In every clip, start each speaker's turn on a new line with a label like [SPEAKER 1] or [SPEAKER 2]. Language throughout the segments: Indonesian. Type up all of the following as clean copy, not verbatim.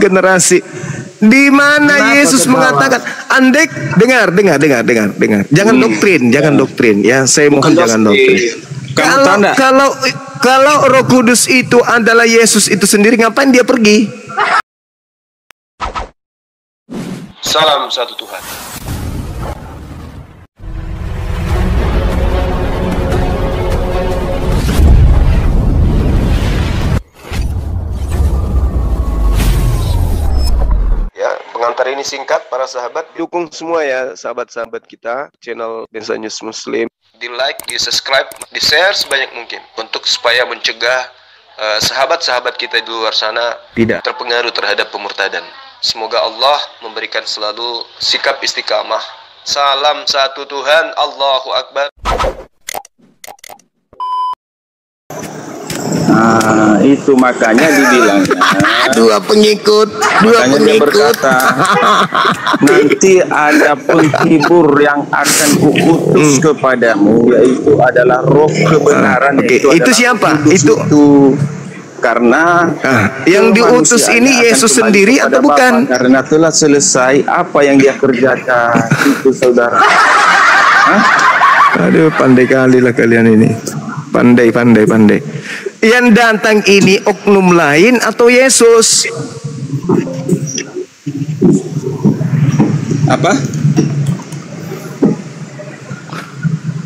[SPEAKER 1] generasi. Di mana Yesus mengatakan, andai dengar. Jangan doktrin ya. Saya mohon jangan doktrin. Kalau Roh Kudus itu adalah Yesus itu sendiri, ngapain dia pergi?
[SPEAKER 2] Salam satu Tuhan. Pengantar ini singkat, para sahabat. Dukung semua ya sahabat-sahabat kita, channel Densa News Muslim. Di like, di subscribe, di share sebanyak mungkin. Untuk supaya mencegah sahabat-sahabat kita di luar sana tidak terpengaruh terhadap pemurtadan. Semoga Allah memberikan selalu sikap istiqamah. Salam satu Tuhan, Allahu Akbar.
[SPEAKER 3] Nah, itu makanya dibilangnya
[SPEAKER 1] dua pengikut.
[SPEAKER 3] Dia berkata, nanti ada penghibur yang akan kuutus kepadamu, yaitu adalah Roh kebenaran.
[SPEAKER 1] Itu siapa? Itu
[SPEAKER 3] karena
[SPEAKER 1] yang diutus ini Yesus sendiri atau bukan?
[SPEAKER 3] Karena telah selesai apa yang dia kerjakan. Itu saudara.
[SPEAKER 1] Aduh, pandai kali lah kalian ini. Pandai. Yang datang ini oknum lain atau Yesus?
[SPEAKER 3] Apa?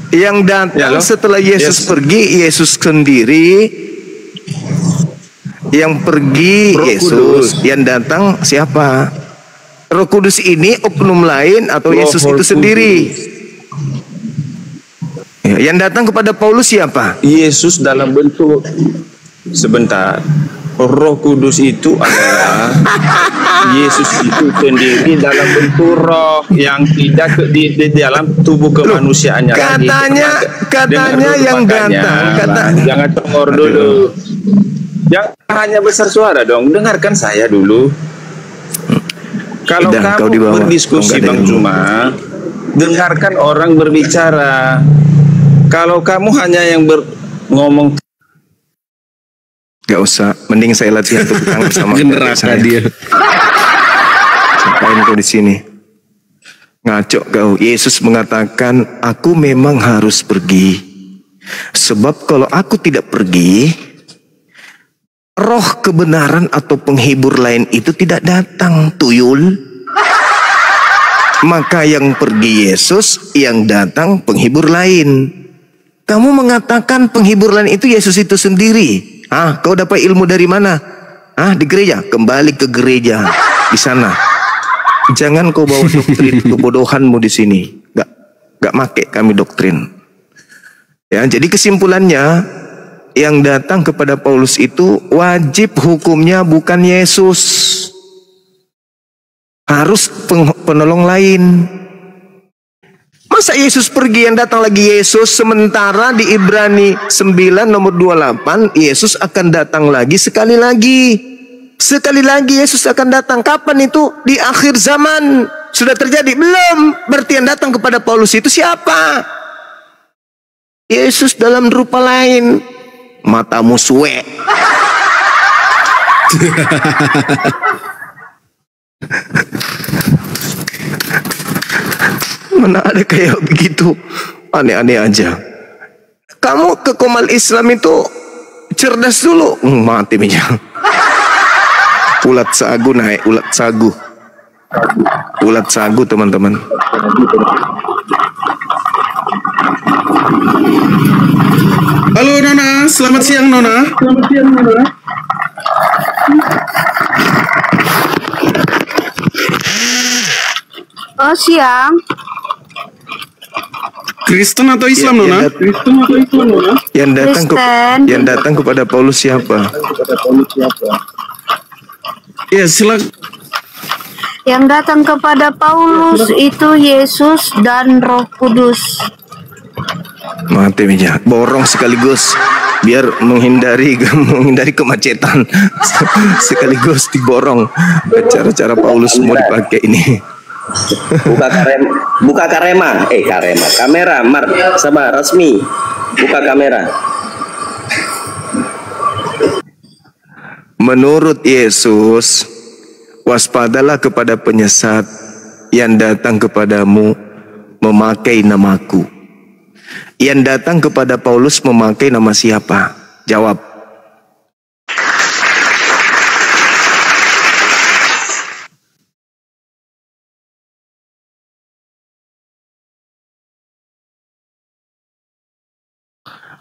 [SPEAKER 1] Yang datang setelah Yesus pergi, Yesus sendiri. Yang pergi Yesus, yang datang siapa? Roh Kudus ini oknum lain atau Yesus itu sendiri? Ya, yang datang kepada Paulus siapa?
[SPEAKER 3] Yesus dalam bentuk, sebentar, Roh Kudus itu adalah Yesus itu sendiri dalam bentuk roh yang tidak di dalam tubuh kemanusiaannya.
[SPEAKER 1] Katanya yang datang.
[SPEAKER 3] Jangan congor dulu. Jangan hanya besar suara dong. Dengarkan saya dulu. Kalau kamu berdiskusi Bang Cuma, dengarkan orang berbicara. Kalau kamu hanya yang ngomong,
[SPEAKER 1] gak usah, mending saya latihan tepuk tangan sama
[SPEAKER 3] neraka dia.
[SPEAKER 1] Ngapain kau di sini? Ngaco kau. Yesus mengatakan, aku memang harus pergi. Sebab kalau aku tidak pergi, roh kebenaran atau penghibur lain itu tidak datang, tuyul. Maka yang pergi Yesus, yang datang penghibur lain. Kamu mengatakan penghibur lain itu Yesus itu sendiri. Kau dapat ilmu dari mana? Di gereja. Kembali ke gereja di sana. Jangan kau bawa doktrin kebodohanmu di sini. Gak make kami doktrin. Ya, jadi kesimpulannya, yang datang kepada Paulus itu wajib hukumnya bukan Yesus. Harus penolong lain. Masa Yesus pergi yang datang lagi Yesus, sementara di Ibrani 9 nomor 28 Yesus akan datang lagi sekali lagi. Sekali lagi Yesus akan datang. Kapan itu? Di akhir zaman. Sudah terjadi? Belum. Berarti yang datang kepada Paulus itu siapa? Yesus dalam rupa lain. Matamu suwe. Mana ada kayak begitu, aneh-aneh aja. Kamu ke Komal Islam itu cerdas dulu, mati aja. Ulat sagu naik, ulat sagu teman-teman.
[SPEAKER 4] Halo Nona, selamat siang Nona.
[SPEAKER 5] Oh siang.
[SPEAKER 4] Kristen atau Islam Nona?
[SPEAKER 1] Yang datang kepada Paulus siapa?
[SPEAKER 4] Ya silakan.
[SPEAKER 5] Yang datang kepada Paulus itu Yesus dan Roh Kudus.
[SPEAKER 1] Mati aja, borong sekaligus biar menghindari kemacetan. Sekaligus diborong. Cara-cara Paulus mau dipakai ini.
[SPEAKER 6] Buka kamera sama resmi, buka kamera.
[SPEAKER 1] Menurut Yesus, waspadalah kepada penyesat yang datang kepadamu memakai namaku. Yang datang kepada Paulus memakai nama siapa? Jawab.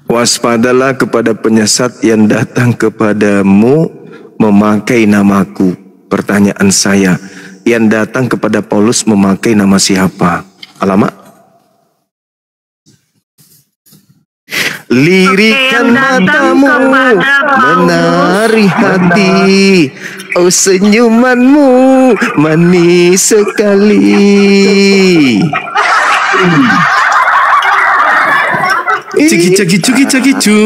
[SPEAKER 1] Waspadalah kepada penyesat yang datang kepadamu memakai namaku. Pertanyaan saya, yang datang kepada Paulus memakai nama siapa? Alamak. Lirikan matamu, menari hati, oh senyumanmu manis sekali.
[SPEAKER 4] Ciki-ciki-ciki-ciki-cu.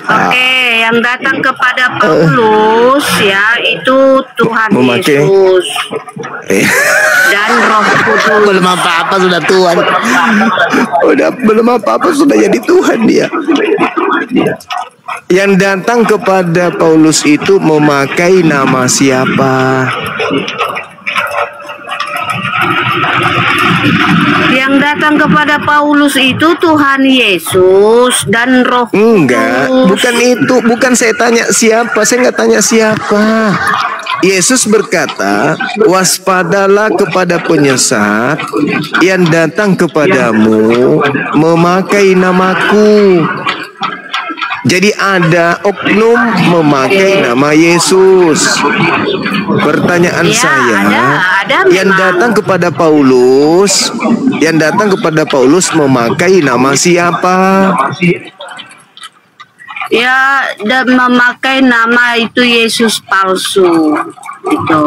[SPEAKER 5] Oke, yang datang kepada Paulus ya itu Tuhan Yesus dan Roh Kudus.
[SPEAKER 1] Belum apa-apa sudah Tuhan. Belum apa-apa sudah jadi Tuhan dia. Yang datang kepada Paulus itu memakai nama siapa?
[SPEAKER 5] Yang datang kepada Paulus itu Tuhan Yesus dan Roh Kudus.
[SPEAKER 1] Enggak, bukan itu. Bukan saya tanya siapa. Saya nggak tanya siapa. Yesus berkata, waspadalah kepada penyesat yang datang kepadamu memakai namaku. Jadi ada oknum memakai nama Yesus. Pertanyaan saya, yang datang kepada Paulus, memakai nama siapa?
[SPEAKER 5] Ya, dan memakai nama itu Yesus palsu. Gitu.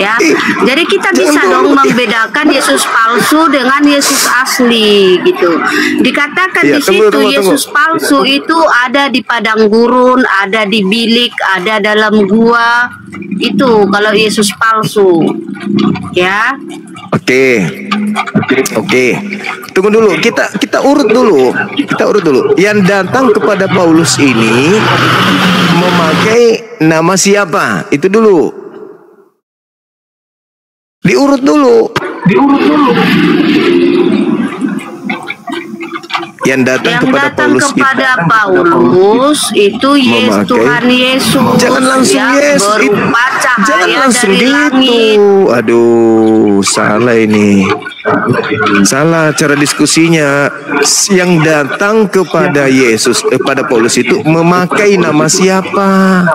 [SPEAKER 5] Ya. Jadi kita bisa dong membedakan Yesus palsu dengan Yesus asli gitu. Dikatakan di situ Yesus palsu itu ada di padang gurun, ada di bilik, ada dalam gua. Itu kalau Yesus palsu. Ya.
[SPEAKER 1] Oke. Tunggu dulu, kita urut dulu. Yang datang kepada Paulus ini memakai nama siapa? Itu dulu. Diurut dulu. Yang datang kepada
[SPEAKER 5] Paulus itu Yesus, Tuhan Yesus.
[SPEAKER 1] Jangan langsung Yesus. Jangan langsung gitu. Aduh, salah ini. Salah cara diskusinya. Yang datang kepada Yesus, pada Paulus itu memakai nama siapa?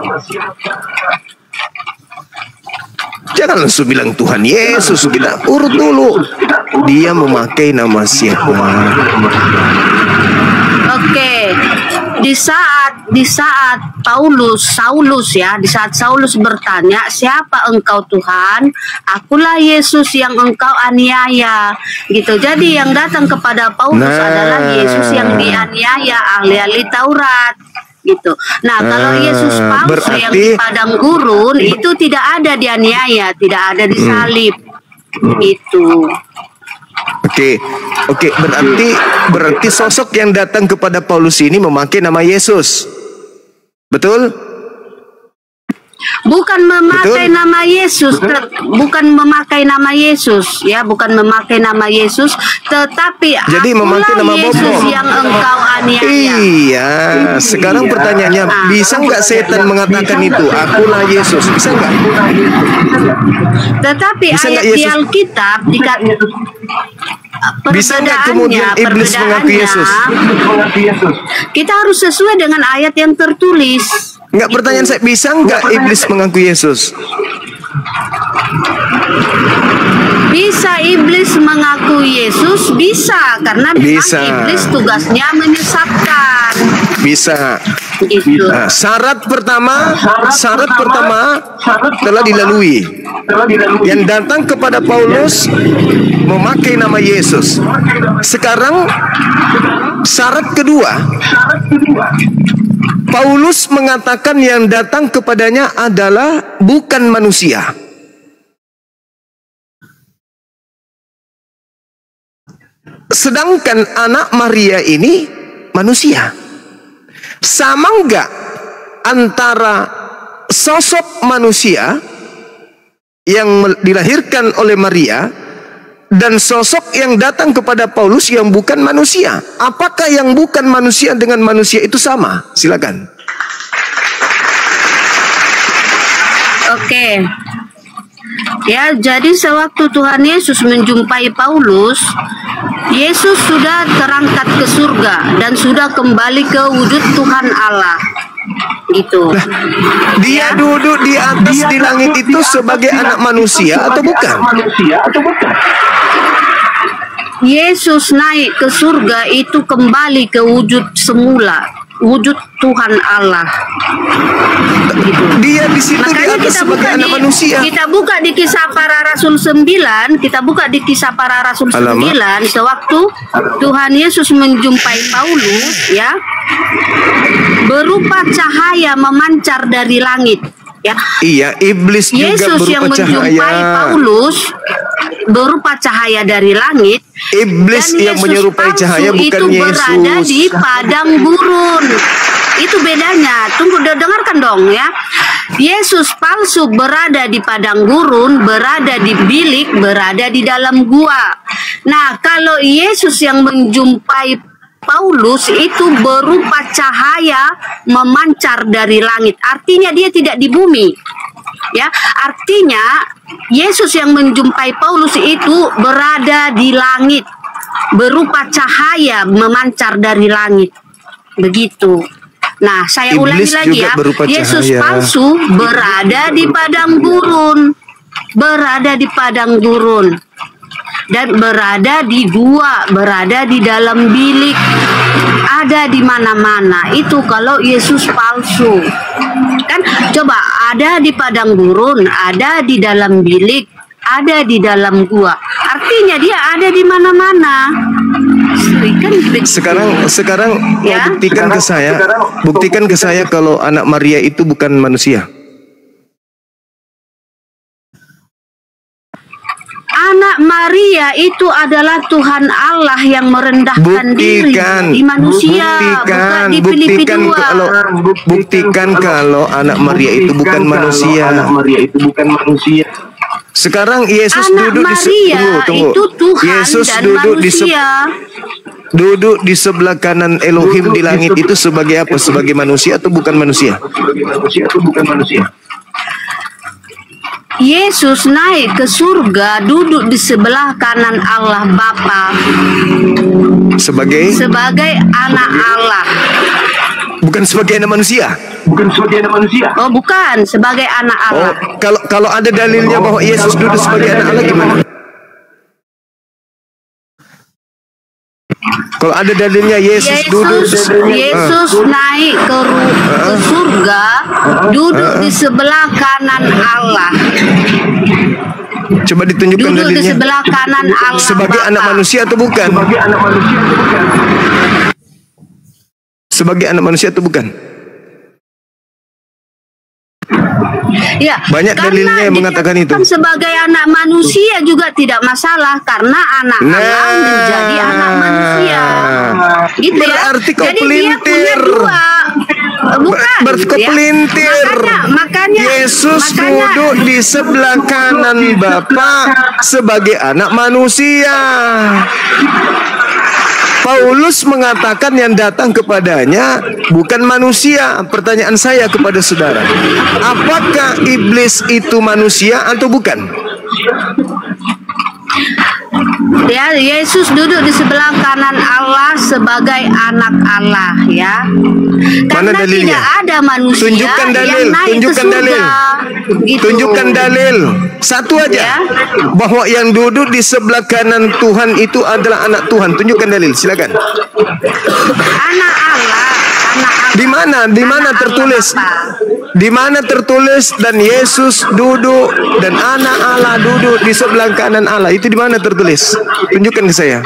[SPEAKER 1] Jangan langsung bilang Tuhan Yesus, kita urut dulu. Dia memakai nama siapa?
[SPEAKER 5] Oke. Di saat Saulus bertanya, siapa engkau Tuhan? Akulah Yesus yang engkau aniaya. Gitu. Jadi yang datang kepada Paulus adalah Yesus yang dianiaya ahli-ahli Taurat. Gitu. Nah, kalau Yesus palsu yang di padang gurun itu tidak ada dianiaya, tidak ada disalib. Itu.
[SPEAKER 1] Oke, berarti sosok yang datang kepada Paulus ini memakai nama Yesus. Betul?
[SPEAKER 5] Bukan memakai nama Yesus, ya, bukan memakai nama Yesus, tetapi
[SPEAKER 1] jadi memakai nama
[SPEAKER 5] Yesus yang engkau aniaya.
[SPEAKER 1] Iya, sekarang pertanyaannya, bisa nggak setan mengatakan itu? Akulah Yesus, bisa nggak?
[SPEAKER 5] Tetapi bisa ayat di Alkitab
[SPEAKER 1] bisa nggak kemudian iblis mengaku Yesus?
[SPEAKER 5] Kita harus sesuai dengan ayat yang tertulis.
[SPEAKER 1] Enggak, pertanyaan saya, bisa nggak iblis mengaku Yesus?
[SPEAKER 5] Bisa iblis mengaku Yesus? Bisa, karena memang iblis tugasnya menyesatkan.
[SPEAKER 1] Bisa. Nah, syarat pertama telah dilalui. Yang datang kepada Paulus memakai nama Yesus. Sekarang syarat kedua, Paulus mengatakan yang datang kepadanya adalah bukan manusia. Sedangkan anak Maria ini manusia. Sama enggak antara sosok manusia yang dilahirkan oleh Maria dan sosok yang datang kepada Paulus yang bukan manusia. Apakah yang bukan manusia dengan manusia itu sama? Silakan.
[SPEAKER 5] Oke. Ya, jadi sewaktu Tuhan Yesus menjumpai Paulus, Yesus sudah terangkat ke surga dan sudah kembali ke wujud Tuhan Allah. Gitu.
[SPEAKER 1] Nah, dia duduk di atas di langit itu sebagai anak manusia atau bukan?
[SPEAKER 5] Yesus naik ke surga itu kembali ke wujud semula, wujud Tuhan Allah. Gitu.
[SPEAKER 1] Dia di situ di atas sebagai anak manusia.
[SPEAKER 5] Kita buka di Kisah Para Rasul 9, kita buka di Kisah Para Rasul 9, sewaktu Tuhan Yesus menjumpai Paulus, ya, berupa cahaya memancar dari langit. Ya.
[SPEAKER 1] Iya, iblis juga
[SPEAKER 5] Yesus
[SPEAKER 1] berupa
[SPEAKER 5] yang menjumpai
[SPEAKER 1] cahaya.
[SPEAKER 5] Paulus berupa cahaya dari langit.
[SPEAKER 1] Iblis
[SPEAKER 5] dan
[SPEAKER 1] yang
[SPEAKER 5] Yesus
[SPEAKER 1] menyerupai
[SPEAKER 5] palsu
[SPEAKER 1] cahaya bukan
[SPEAKER 5] itu
[SPEAKER 1] Yesus.
[SPEAKER 5] berada di padang gurun. Itu bedanya. Tunggu, dengarkan dong ya. Yesus palsu berada di padang gurun, berada di bilik, berada di dalam gua. Nah, kalau Yesus yang menjumpai Paulus itu berupa cahaya memancar dari langit. Artinya dia tidak di bumi. Ya, artinya Yesus yang menjumpai Paulus itu berada di langit, berupa cahaya memancar dari langit. Begitu. Nah, saya ulangi lagi ya. Yesus palsu berada di padang gurun. Berada di padang gurun. Dan berada di gua, berada di dalam bilik, ada di mana-mana. Itu kalau Yesus palsu. Kan coba, ada di padang gurun, ada di dalam bilik, ada di dalam gua. Artinya dia ada di mana-mana.
[SPEAKER 1] Sekarang
[SPEAKER 5] ya?
[SPEAKER 1] buktikan ke saya kalau anak Maria itu bukan manusia.
[SPEAKER 5] Anak Maria itu adalah Tuhan Allah yang merendahkan diri di manusia.
[SPEAKER 1] Buktikan kalau anak Maria itu bukan manusia. Sekarang Yesus duduk
[SPEAKER 5] itu Tuhan
[SPEAKER 1] Yesus
[SPEAKER 5] dan
[SPEAKER 1] duduk
[SPEAKER 5] manusia.
[SPEAKER 1] Duduk di sebelah kanan Elohim di langit itu sebagai apa? Sebagai manusia atau bukan manusia?
[SPEAKER 5] Yesus naik ke surga, duduk di sebelah kanan Allah Bapa sebagai anak Allah.
[SPEAKER 1] Bukan sebagai anak manusia.
[SPEAKER 5] Oh, bukan, sebagai anak Allah.
[SPEAKER 1] Oh, kalau ada dalilnya bahwa Yesus duduk sebagai anak Allah gimana? Kalau ada dalilnya Yesus
[SPEAKER 5] naik ke surga, duduk di sebelah kanan Allah.
[SPEAKER 1] Coba ditunjukkan dalilnya.
[SPEAKER 5] Duduk di sebelah kanan Allah.
[SPEAKER 1] Sebagai
[SPEAKER 5] Bapa.
[SPEAKER 1] anak manusia atau bukan? Sebagai anak manusia atau bukan?
[SPEAKER 5] Ya,
[SPEAKER 1] banyak dalilnya yang mengatakan itu.
[SPEAKER 5] Sebagai anak manusia juga tidak masalah karena anak Allah menjadi anak manusia. Gitu
[SPEAKER 1] berarti
[SPEAKER 5] ya.
[SPEAKER 1] kau
[SPEAKER 5] Jadi
[SPEAKER 1] pelintir.
[SPEAKER 5] dia punya dua. Bukan.
[SPEAKER 1] Berarti kau pelintir.
[SPEAKER 5] Makanya
[SPEAKER 1] Yesus duduk di sebelah kanan Bapa sebagai anak manusia. Paulus mengatakan yang datang kepadanya bukan manusia. Pertanyaan saya kepada saudara, apakah iblis itu manusia atau bukan?
[SPEAKER 5] Ya, Yesus duduk di sebelah kanan Allah sebagai anak Allah, ya.
[SPEAKER 1] Mana
[SPEAKER 5] Karena
[SPEAKER 1] dalilnya?
[SPEAKER 5] tidak ada manusia
[SPEAKER 1] Tunjukkan dalil,
[SPEAKER 5] yang naik
[SPEAKER 1] tunjukkan
[SPEAKER 5] ke surga.
[SPEAKER 1] dalil.
[SPEAKER 5] Gitu.
[SPEAKER 1] Tunjukkan dalil. Satu aja.
[SPEAKER 5] Ya.
[SPEAKER 1] Bahwa yang duduk di sebelah kanan Tuhan itu adalah anak Tuhan. Tunjukkan dalil, silakan.
[SPEAKER 5] Anak Allah.
[SPEAKER 1] Di mana tertulis? Di mana tertulis dan Yesus duduk dan anak Allah duduk di sebelah kanan Allah? Itu di mana tertulis? Tunjukkan ke saya.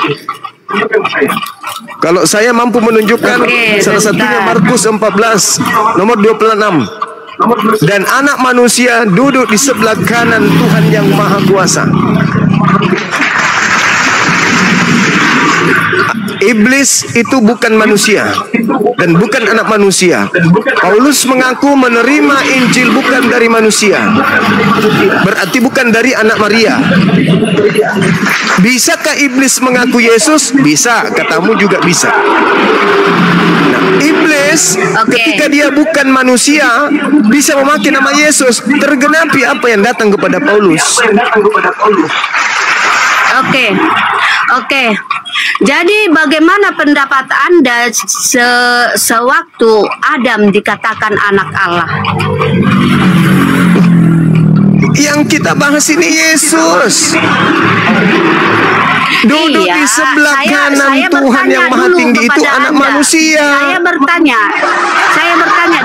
[SPEAKER 1] Kalau saya mampu menunjukkan, salah satunya Markus 14 nomor 26. Dan anak manusia duduk di sebelah kanan Tuhan yang Maha Kuasa. Iblis itu bukan manusia. dan bukan anak manusia. Paulus mengaku menerima Injil bukan dari manusia, berarti bukan dari anak Maria. Bisakah iblis mengaku Yesus? Bisa, katamu juga bisa. Nah, iblis ketika dia bukan manusia bisa memakai nama Yesus. Tergenapi apa yang datang kepada Paulus.
[SPEAKER 5] Oke. Jadi bagaimana pendapat Anda sewaktu Adam dikatakan anak Allah?
[SPEAKER 1] Yang kita bahas ini Yesus. Duduk di sebelah kanan Tuhan yang Maha Tinggi itu anak manusia.
[SPEAKER 5] Saya bertanya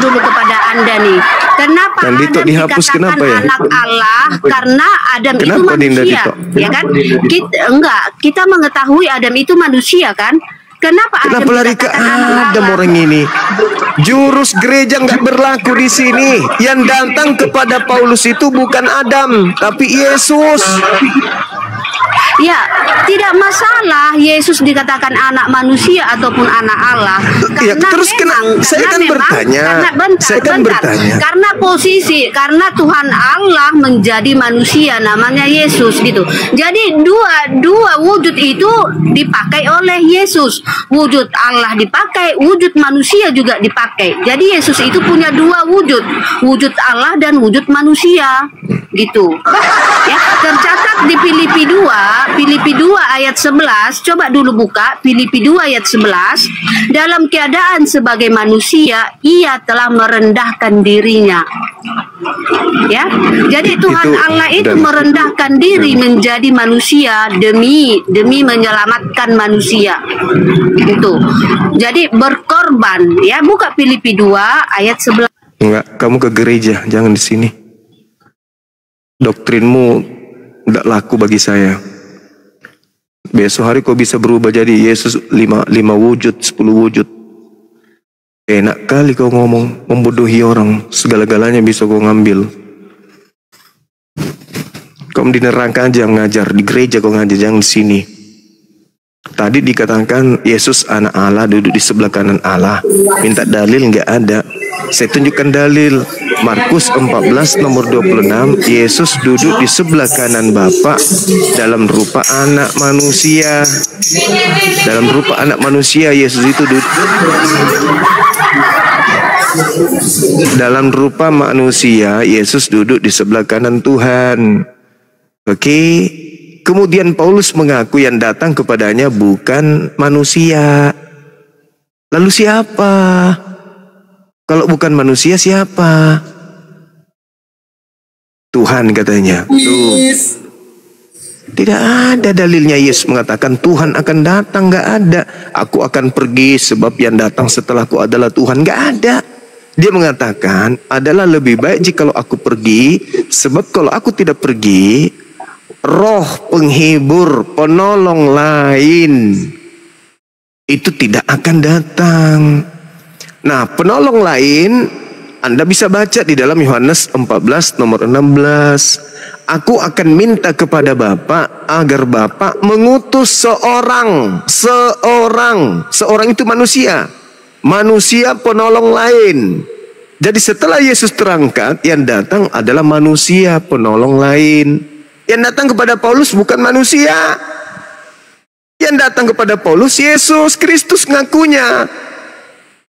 [SPEAKER 5] dulu kepada Anda nih, kenapa Adam dikatakan anak Allah? Karena Adam itu manusia, ya kan? Kita mengetahui Adam itu manusia kan? Kenapa
[SPEAKER 1] lari ke Adam orang ini? Jurus gereja nggak berlaku di sini. Yang datang kepada Paulus itu bukan Adam, tapi Yesus.
[SPEAKER 5] Ya, tidak masalah Yesus dikatakan anak manusia ataupun anak Allah.
[SPEAKER 1] Ya, terus saya kan bertanya.
[SPEAKER 5] Karena Tuhan Allah menjadi manusia namanya Yesus gitu. Jadi dua wujud itu dipakai oleh Yesus. Wujud Allah dipakai, wujud manusia juga dipakai. Jadi Yesus itu punya dua wujud, wujud Allah dan wujud manusia gitu. Ya, tercatat di Filipi 2 ayat 11. Coba dulu buka Filipi 2 ayat 11. Dalam keadaan sebagai manusia, ia telah merendahkan dirinya. Ya, jadi Tuhan Allah itu merendahkan diri menjadi manusia demi menyelamatkan manusia. Itu. Jadi berkorban, ya. Buka Filipi 2 ayat 11.
[SPEAKER 1] Enggak, kamu ke gereja, jangan di sini. Doktrinmu tidak laku bagi saya. Besok hari kau bisa berubah jadi Yesus 5 wujud, 10 wujud. Enak kali kau ngomong, membodohi orang, segala-galanya bisa kau ngambil. Kau di neraka aja ngajar, di gereja kau ngajar, jangan di sini. Tadi dikatakan Yesus anak Allah, duduk di sebelah kanan Allah. Minta dalil, nggak ada. Saya tunjukkan dalil. Markus 14 nomor 26, Yesus duduk di sebelah kanan Bapa dalam rupa anak manusia. Dalam rupa anak manusia Yesus itu duduk. Dalam rupa manusia Yesus duduk di sebelah kanan Tuhan. Oke. Kemudian Paulus mengaku yang datang kepadanya bukan manusia. Lalu siapa? Kalau bukan manusia siapa? Tuhan katanya. Tuh. Tidak ada dalilnya Yesus mengatakan Tuhan akan datang, nggak ada. Aku akan pergi sebab yang datang setelahku adalah Tuhan, nggak ada. Dia mengatakan adalah lebih baik jika aku pergi, sebab kalau aku tidak pergi, roh penghibur, penolong lain itu tidak akan datang. Nah, penolong lain Anda bisa baca di dalam Yohanes 14 nomor 16. Aku akan minta kepada Bapa agar Bapa mengutus seorang itu manusia penolong lain. Jadi setelah Yesus terangkat, yang datang adalah manusia penolong lain. Yang datang kepada Paulus bukan manusia. Yang datang kepada Paulus Yesus Kristus ngakunya.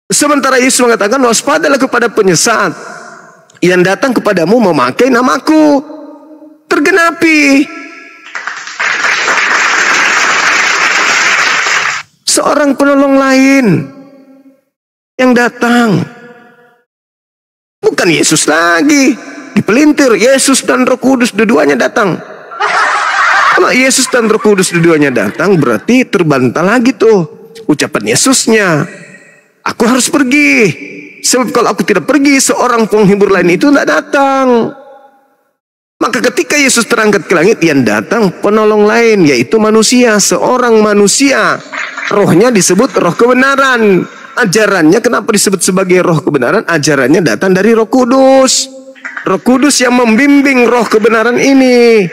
[SPEAKER 1] Sementara Yesus mengatakan waspadalah kepada penyesat yang datang kepadamu memakai namaku. Tergenapi. Seorang penolong lain yang datang. Bukan Yesus lagi. Dipelintir Yesus dan Roh Kudus dua-duanya datang. Kalau Yesus dan Roh Kudus dua-duanya datang berarti terbantah lagi tuh ucapan Yesusnya. Aku harus pergi. Sebab kalau aku tidak pergi, seorang penghibur lain itu tidak datang. Maka ketika Yesus terangkat ke langit, yang datang penolong lain, yaitu manusia. Seorang manusia. Rohnya disebut roh kebenaran. Ajarannya kenapa disebut sebagai roh kebenaran? Ajarannya datang dari Roh Kudus. Roh Kudus yang membimbing roh kebenaran ini.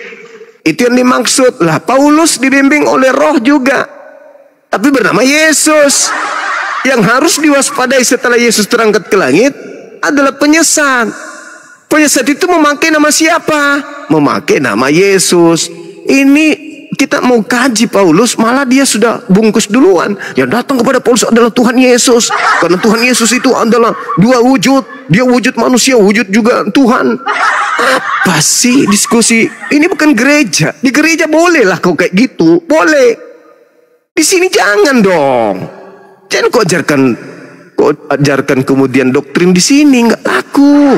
[SPEAKER 1] Itu yang dimaksud. Lah, Paulus dibimbing oleh roh juga. Tapi bernama Yesus. Yang harus diwaspadai setelah Yesus terangkat ke langit adalah penyesat. Penyesat itu memakai nama siapa? Memakai nama Yesus. Ini kita mau kaji Paulus, malah dia sudah bungkus duluan. Yang datang kepada Paulus adalah Tuhan Yesus. Karena Tuhan Yesus itu adalah dua wujud. Dia wujud manusia, wujud juga Tuhan. Apa sih diskusi? Ini bukan gereja. Di gereja boleh lah kau kayak gitu. Boleh. Di sini jangan dong. Jangan kau ajarkan kemudian doktrin di sini. Nggak laku.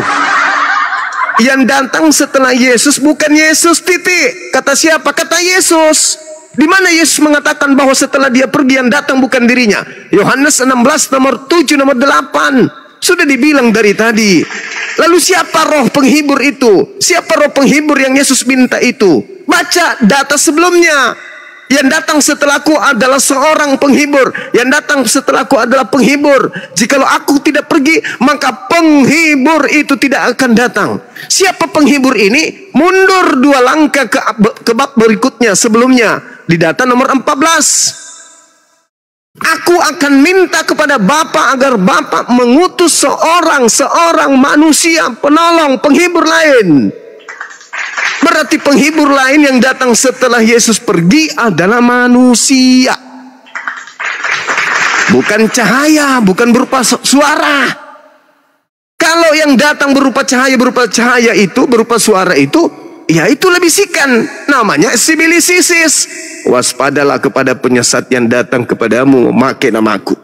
[SPEAKER 1] Yang datang setelah Yesus bukan Yesus, titik. Kata siapa? Kata Yesus. Di mana Yesus mengatakan bahwa setelah dia pergi yang datang bukan dirinya? Yohanes 16 nomor 7 nomor 8. Sudah dibilang dari tadi. Lalu siapa roh penghibur itu? Siapa roh penghibur yang Yesus minta itu? Baca data sebelumnya. Yang datang setelahku adalah seorang penghibur. Yang datang setelahku adalah penghibur. Jikalau aku tidak pergi, maka penghibur itu tidak akan datang. Siapa penghibur ini? Mundur 2 langkah ke bab berikutnya sebelumnya. Di data nomor 14. Aku akan minta kepada Bapa agar Bapa mengutus seorang manusia penolong, penghibur lain. Berarti penghibur lain yang datang setelah Yesus pergi adalah manusia. Bukan cahaya, bukan berupa suara. Kalau yang datang berupa cahaya itu, berupa suara itu, ya itulah bisikan. Namanya sibilisisis. Waspadalah kepada penyesat yang datang kepadamu memakai namaku.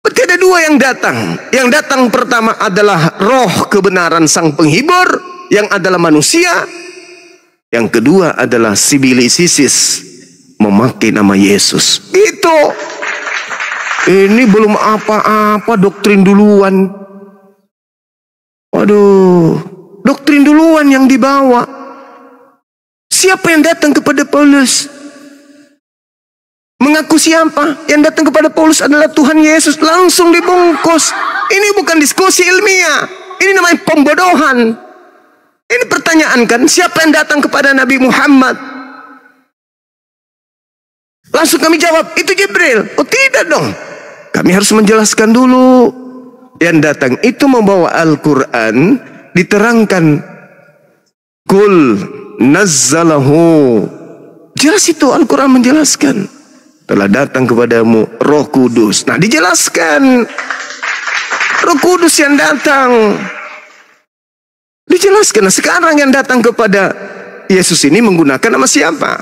[SPEAKER 1] Berarti ada 2 yang datang. Yang datang pertama adalah roh kebenaran sang penghibur, yang adalah manusia. Yang kedua adalah sibilisisis, memakai nama Yesus. Itu. Ini belum apa-apa doktrin duluan. Waduh, doktrin duluan yang dibawa. Siapa yang datang kepada Paulus? Mengaku siapa? Yang datang kepada Paulus adalah Tuhan Yesus. Langsung dibungkus. Ini bukan diskusi ilmiah. Ini namanya pembodohan. Ini pertanyaan kan, siapa yang datang kepada Nabi Muhammad? Langsung kami jawab, itu Jibril. Oh tidak dong. Kami harus menjelaskan dulu. Yang datang itu membawa Al-Quran, diterangkan. Kul nazzalahu. Jelas itu Al-Quran menjelaskan. Telah datang kepadamu Roh Kudus. Nah dijelaskan. Roh Kudus yang datang. Dijelaskan. Nah, sekarang yang datang kepada Yesus ini menggunakan nama siapa?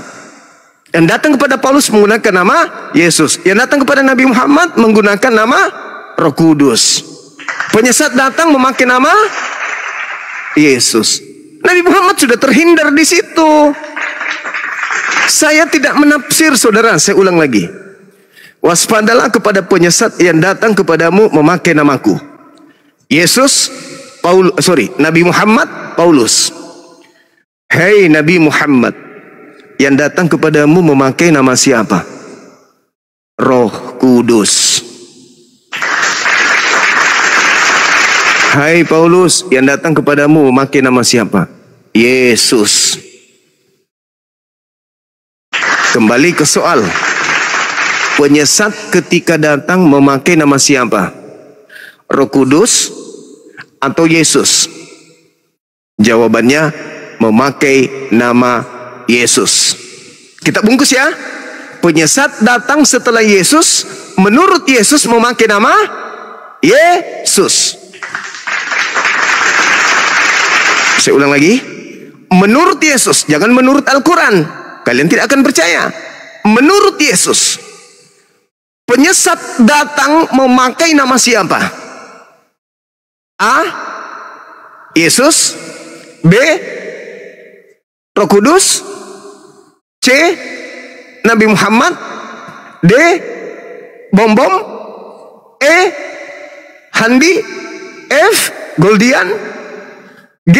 [SPEAKER 1] Yang datang kepada Paulus menggunakan nama Yesus. Yang datang kepada Nabi Muhammad menggunakan nama Roh Kudus. Penyesat datang memakai nama Yesus. Nabi Muhammad sudah terhindar di situ. Saya tidak menafsir, saudara. Saya ulang lagi. Waspadalah kepada penyesat yang datang kepadamu memakai namaku. Yesus, Nabi Muhammad, Paulus. Hei Nabi Muhammad, yang datang kepadamu memakai nama siapa? Roh Kudus. Hai Paulus, yang datang kepadamu memakai nama siapa? Yesus. Kembali ke soal. Penyesat ketika datang memakai nama siapa? Roh Kudus atau Yesus? Jawabannya memakai nama Yesus. Kita bungkus ya. Penyesat datang setelah Yesus. Menurut Yesus memakai nama Yesus. Saya ulang lagi. Menurut Yesus, jangan menurut Al-Quran. Kalian tidak akan percaya. Menurut Yesus, penyesat datang memakai nama siapa? A. Yesus. B. Roh Kudus. C. Nabi Muhammad. D. Bom-bom. E. Handi. F. Goldian. G.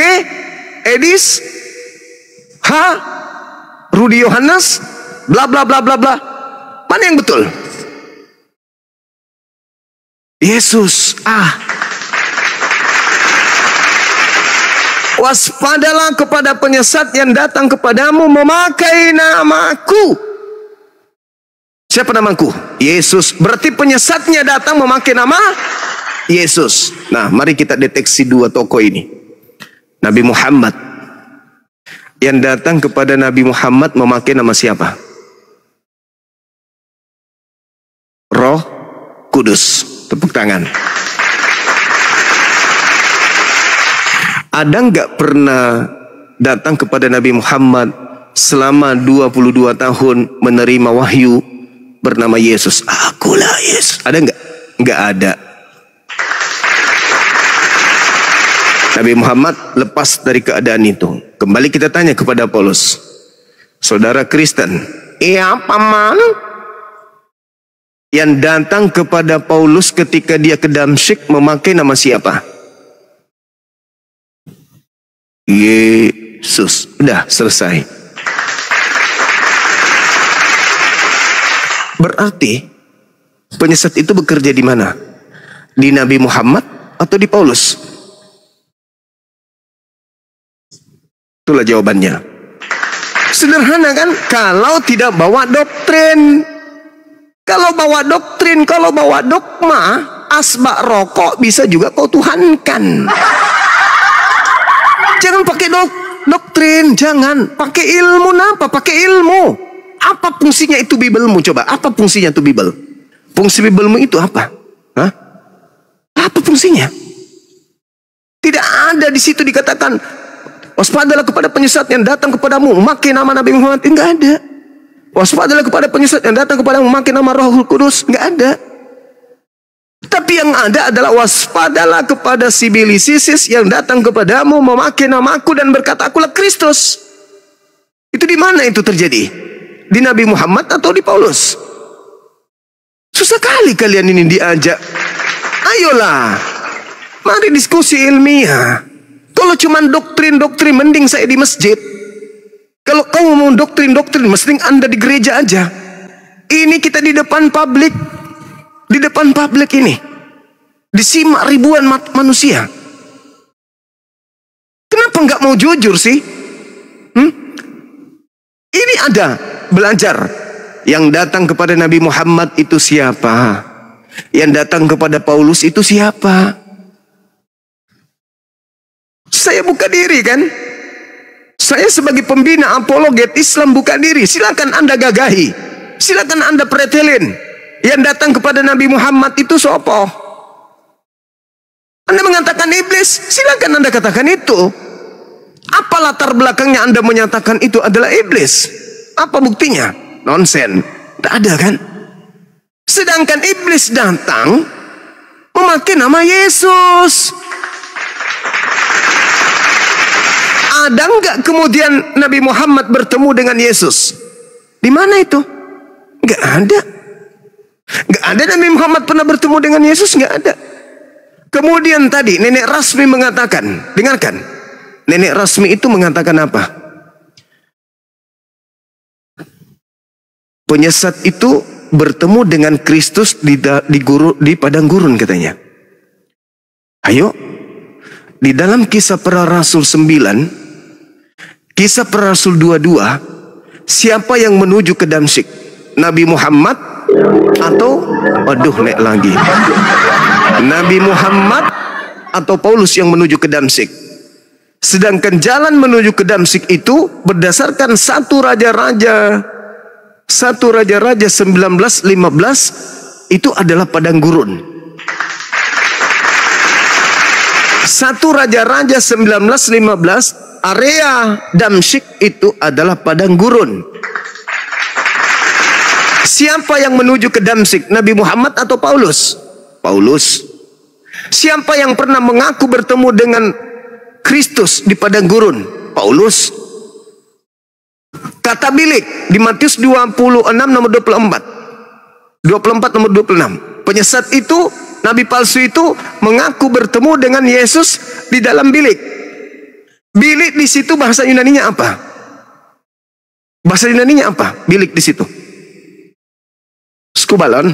[SPEAKER 1] Edis. H. Rudi Yohanes. Bla bla bla bla bla. Mana yang betul? Yesus. Waspadalah kepada penyesat yang datang kepadamu memakai namaku. Siapa namaku? Yesus. Berarti penyesatnya datang memakai nama Yesus. Nah, mari kita deteksi dua tokoh ini. Nabi Muhammad. Yang datang kepada Nabi Muhammad memakai nama siapa? Roh Kudus. Tepuk tangan. Ada nggak pernah datang kepada Nabi Muhammad selama 22 tahun menerima wahyu bernama Yesus? Akulah Yesus. Ada nggak? Nggak ada. Nabi Muhammad lepas dari keadaan itu. Kembali kita tanya kepada Paulus. Saudara Kristen, iya paman? Yang datang kepada Paulus ketika dia ke Damsyik memakai nama siapa? Yesus. Udah selesai. Berarti penyesat itu bekerja di mana? Di Nabi Muhammad atau di Paulus? Itulah jawabannya. Sederhana kan? Kalau tidak bawa doktrin. Kalau bawa doktrin, kalau bawa dogma, asbak rokok bisa juga kau tuhankan. Jangan pakai doktrin, jangan. Pakai ilmu, apa? Pakai ilmu. Apa fungsinya itu Bibelmu? Coba, apa fungsinya itu Bibel? Fungsi Bibelmu itu apa? Hah? Apa fungsinya? Tidak ada di situ dikatakan, waspadalah kepada penyesat yang datang kepadamu memakai nama Nabi Muhammad. Enggak ada. Waspadalah kepada penyesat yang datang kepadamu memakai nama Rohul Kudus. Enggak ada. Tapi yang ada adalah waspadalah kepada sibilisisis yang datang kepadamu memakai namaku dan berkata, akulah Kristus. Itu di mana itu terjadi? Di Nabi Muhammad atau di Paulus? Susah kali kalian ini diajak. Ayolah, mari diskusi ilmiah. Kalau cuma doktrin-doktrin, mending saya di masjid. Kalau kau mau doktrin-doktrin, mending Anda di gereja aja. Ini kita di depan publik. Di depan publik ini disimak ribuan manusia. Kenapa nggak mau jujur sih? Ini ada belajar. Yang datang kepada Nabi Muhammad itu siapa? Yang datang kepada Paulus itu siapa? Saya buka diri kan? Saya sebagai pembina apologet Islam buka diri. Silakan Anda gagahi. Silakan Anda pretelin. Yang datang kepada Nabi Muhammad itu sopo? Anda mengatakan iblis, silakan Anda katakan itu. Apa latar belakangnya Anda menyatakan itu adalah iblis? Apa buktinya? Nonsen. Tidak ada kan? Sedangkan iblis datang memakai nama Yesus. Ada nggak kemudian Nabi Muhammad bertemu dengan Yesus? Di mana itu? Nggak ada. Nggak ada Nabi Muhammad pernah bertemu dengan Yesus, nggak ada. Kemudian tadi Nenek Rasmi mengatakan, dengarkan. Nenek Rasmi itu mengatakan apa? Penyesat itu bertemu dengan Kristus di padang gurun katanya. Ayo, di dalam Kisah Para Rasul 9, Kisah Para Rasul 22, siapa yang menuju ke Damsyik? Nabi Muhammad atau naik lagi. Nabi Muhammad atau Paulus yang menuju ke Damsyik? Sedangkan jalan menuju ke Damsyik itu berdasarkan 1 Raja-Raja 19:15 itu adalah padang gurun. 1 Raja-Raja 19:15 area Damsyik itu adalah padang gurun. Siapa yang menuju ke Damsyik? Nabi Muhammad atau Paulus? Paulus. Siapa yang pernah mengaku bertemu dengan Kristus di padang gurun? Paulus. Kata bilik di Matius 26 nomor 24. 24 nomor 26. Penyesat itu, nabi palsu itu mengaku bertemu dengan Yesus di dalam bilik. Bilik di situ bahasa Yunaninya apa? Bahasa Yunaninya apa? Bilik di situ. Skubalon.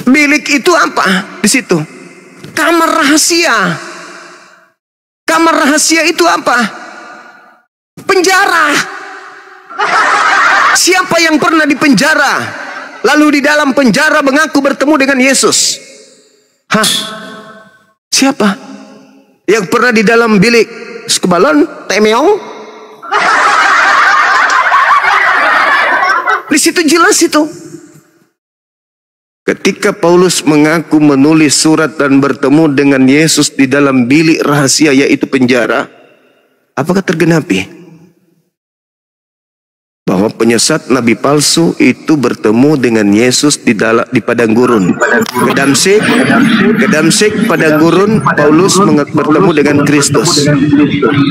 [SPEAKER 1] Bilik itu apa di situ? Kamar rahasia. Kamar rahasia itu apa? Penjara. Siapa yang pernah di penjara, lalu di dalam penjara mengaku bertemu dengan Yesus? Hah? Siapa? Yang pernah di dalam bilik sekebalon, temeong? Di situ jelas itu. Ketika Paulus mengaku menulis surat dan bertemu dengan Yesus di dalam bilik rahasia, yaitu penjara, apakah tergenapi? Bahwa penyesat nabi palsu itu bertemu dengan Yesus di padang gurun. Ke Damsyik padang gurun, Paulus bertemu dengan Kristus.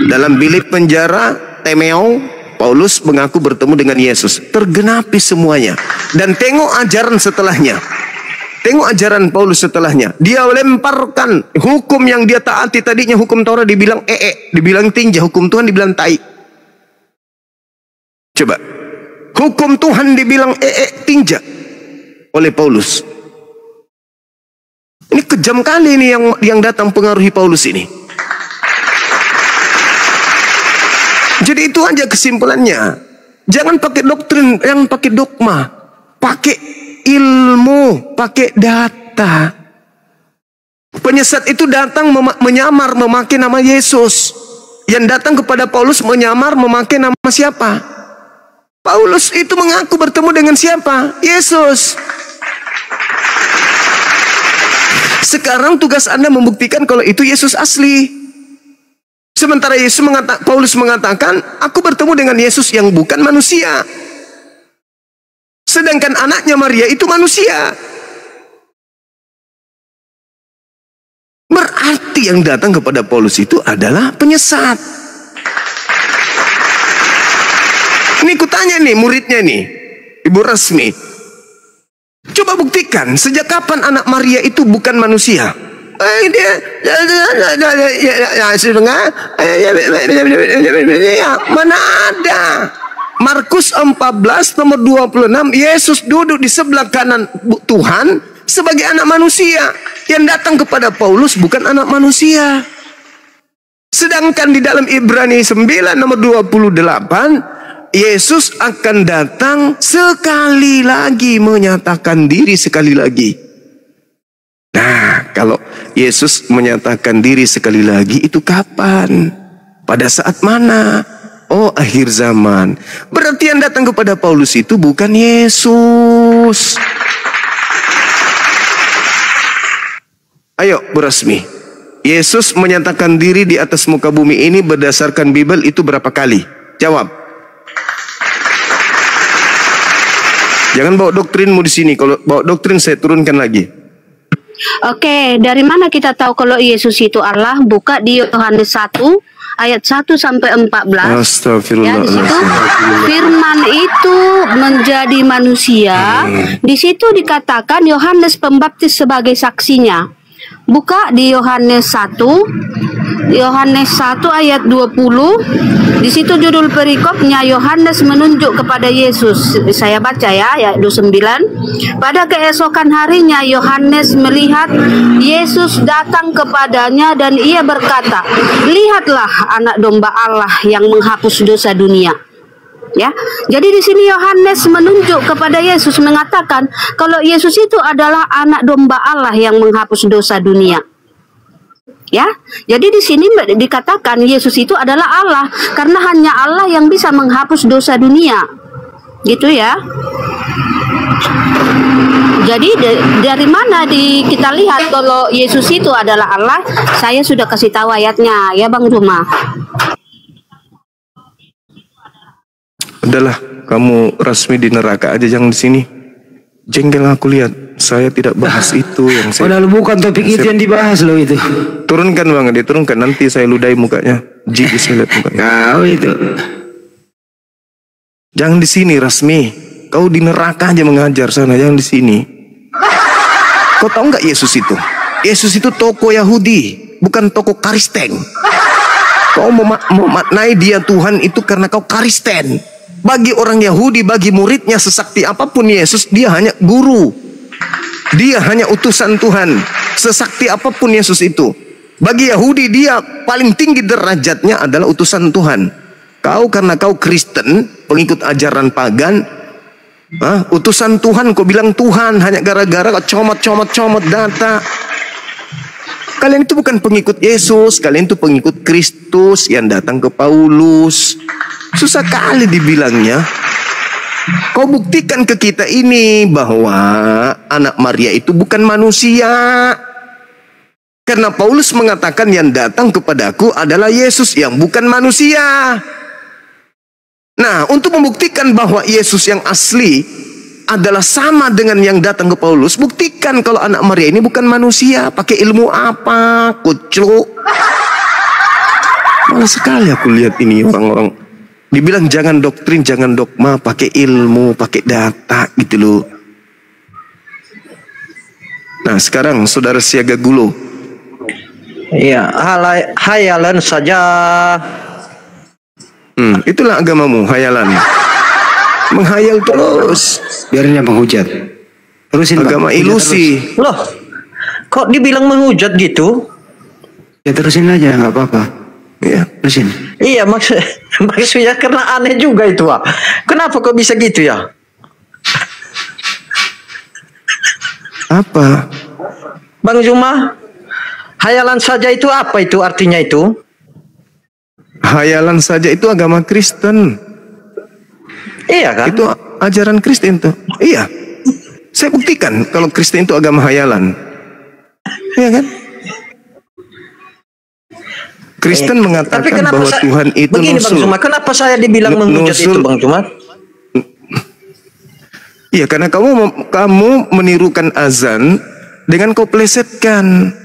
[SPEAKER 1] Dalam bilik penjara, Temeong, Paulus mengaku bertemu dengan Yesus. Tergenapi semuanya. Dan tengok ajaran setelahnya. Tengok ajaran Paulus setelahnya. Dia lemparkan hukum yang dia taati. Tadinya hukum Taurat dibilang dibilang tinja. Hukum Tuhan dibilang tai. Coba. Hukum Tuhan dibilang tinja oleh Paulus. Ini kejam kali ini yang datang pengaruhi Paulus ini. Jadi itu aja kesimpulannya. Jangan pakai doktrin, jangan pakai dogma. Pakai ilmu, pakai data. Penyesat itu datang menyamar memakai nama Yesus. Yang datang kepada Paulus menyamar memakai nama siapa? Paulus itu mengaku bertemu dengan siapa? Yesus. Sekarang tugas Anda membuktikan kalau itu Yesus asli. Sementara Paulus mengatakan, aku bertemu dengan Yesus yang bukan manusia. Sedangkan anaknya Maria itu manusia. Berarti yang datang kepada Paulus itu adalah penyesat. Ini kutanya nih muridnya nih, Ibu Rasmi. Coba buktikan, sejak kapan anak Maria itu bukan manusia? Mana ada? Markus 14 nomor 26, Yesus duduk di sebelah kanan Tuhan sebagai anak manusia. Yang datang kepada Paulus bukan anak manusia. Sedangkan di dalam Ibrani 9 nomor 28, Yesus akan datang sekali lagi, menyatakan diri sekali lagi. Nah, kalau Yesus menyatakan diri sekali lagi itu kapan? Pada saat mana? Oh, akhir zaman. Berarti yang datang kepada Paulus itu bukan Yesus. Ayo, Bu Rasmi. Yesus menyatakan diri di atas muka bumi ini berdasarkan Bible itu berapa kali? Jawab. Jangan bawa doktrinmu di sini. Kalau bawa doktrin saya turunkan lagi.
[SPEAKER 5] Oke, dari mana kita tahu kalau Yesus itu Allah? Buka di Yohanes 1 ayat 1 sampai 14. Ya, di situ firman itu menjadi manusia. Di situ dikatakan Yohanes Pembaptis sebagai saksinya. Buka di Yohanes 1 ayat 20. Di situ judul perikopnya Yohanes menunjuk kepada Yesus. Saya baca ya, ayat 29. Pada keesokan harinya Yohanes melihat Yesus datang kepadanya dan ia berkata, "Lihatlah anak domba Allah yang menghapus dosa dunia." Ya, jadi di sini Yohanes menunjuk kepada Yesus, mengatakan kalau Yesus itu adalah anak domba Allah yang menghapus dosa dunia. Ya, jadi di sini dikatakan Yesus itu adalah Allah karena hanya Allah yang bisa menghapus dosa dunia, gitu ya. Jadi dari mana kita lihat kalau Yesus itu adalah Allah? Saya sudah kasih tahu ayatnya, ya Bang Juma.
[SPEAKER 1] Udahlah, kamu Rasmi di neraka aja, jangan di sini. Jengkel aku lihat, saya tidak bahas itu yang saya.
[SPEAKER 7] Padahal bukan topik itu yang dibahas loh itu.
[SPEAKER 1] Turunkan Bang, diturunkan, nanti saya ludahi mukanya. Jijik saya lihat mukanya.
[SPEAKER 7] Kau itu.
[SPEAKER 1] Jangan di sini Rasmi. Kau di neraka aja mengajar sana, jangan di sini. Kau tahu nggak Yesus itu? Yesus itu tokoh Yahudi, bukan tokoh Kristen. Kau memaknai dia Tuhan itu karena kau Kristen. Bagi orang Yahudi, bagi muridnya sesakti apapun Yesus, dia hanya guru. Dia hanya utusan Tuhan. Sesakti apapun Yesus itu. Bagi Yahudi dia paling tinggi derajatnya adalah utusan Tuhan. Kau karena kau Kristen, pengikut ajaran pagan, utusan Tuhan, kau bilang Tuhan hanya gara-gara kau comot data. Kalian itu bukan pengikut Yesus, kalian itu pengikut Kristus yang datang ke Paulus. Susah kali dibilangnya. Kau buktikan ke kita ini bahwa anak Maria itu bukan manusia. Karena Paulus mengatakan yang datang kepadaku adalah Yesus yang bukan manusia. Nah, untuk membuktikan bahwa Yesus yang asli adalah sama dengan yang datang ke Paulus, buktikan kalau anak Maria ini bukan manusia. Pakai ilmu apa? Kucuk. Malah sekali aku lihat ini orang-orang dibilang jangan doktrin, jangan dogma, pakai ilmu, pakai data gitu loh. Nah, sekarang saudara Siaga Gulo.
[SPEAKER 8] Iya, hayalan saja.
[SPEAKER 1] Itulah agamamu, hayalan. Menghayal terus.
[SPEAKER 7] Biarin dia menghujat. Terusin
[SPEAKER 1] agama
[SPEAKER 7] Bang.
[SPEAKER 1] Ilusi.
[SPEAKER 8] Loh, kok dibilang menghujat gitu?
[SPEAKER 7] Ya terusin aja, nggak apa-apa.
[SPEAKER 1] Iya,
[SPEAKER 7] terusin.
[SPEAKER 8] Iya, maksudnya karena aneh juga itu, Pak. Kenapa kok bisa gitu ya?
[SPEAKER 1] Apa?
[SPEAKER 8] Bang Zuma, hayalan saja itu apa itu artinya itu?
[SPEAKER 1] Hayalan saja itu agama Kristen.
[SPEAKER 8] Iya kan?
[SPEAKER 1] Itu ajaran Kristen tuh. Iya. Saya buktikan kalau Kristen itu agama hayalan. Iya kan? Kristen mengatakan bahwa Tuhan itu
[SPEAKER 8] begini,
[SPEAKER 1] nusul.
[SPEAKER 8] Bang Zuma, kenapa saya dibilang menghujat itu, Bang Zuma?
[SPEAKER 1] Iya, karena kamu menirukan azan dengan kau plesetkan.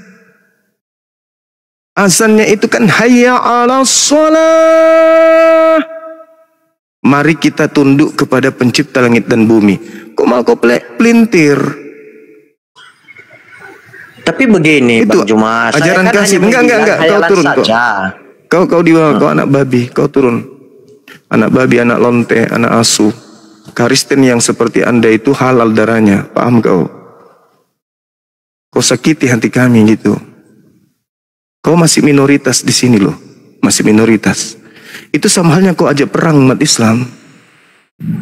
[SPEAKER 1] Azannya itu kan hayya 'alas shalah. Mari kita tunduk kepada pencipta langit dan bumi. Kok malah kau pelintir?
[SPEAKER 8] Tapi begini, itu Bang Zuma,
[SPEAKER 1] ajaran
[SPEAKER 8] kan
[SPEAKER 1] kasih. Enggak. Kau turun kok. Kau di bawah, kau anak babi, kau turun. Anak babi, anak lonte, anak asu. Kristen yang seperti Anda itu halal darahnya. Paham kau? Kau sakiti hati kami gitu. Kau masih minoritas di sini loh. Masih minoritas. Itu sama halnya kau ajak perang umat Islam.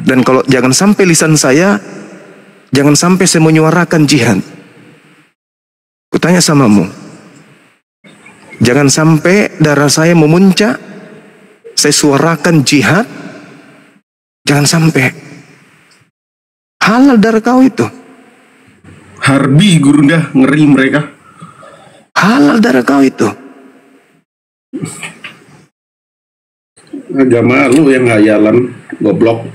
[SPEAKER 1] Dan kalau jangan sampai lisan saya, jangan sampai saya menyuarakan jihad. Kutanya samamu. Jangan sampai darah saya memuncak, saya suarakan jihad. Jangan sampai. Halal darah kau itu.
[SPEAKER 4] Harbi Gurunda, ngeri mereka.
[SPEAKER 1] Halal darah kau itu.
[SPEAKER 4] Agama lu yang hayalan, goblok.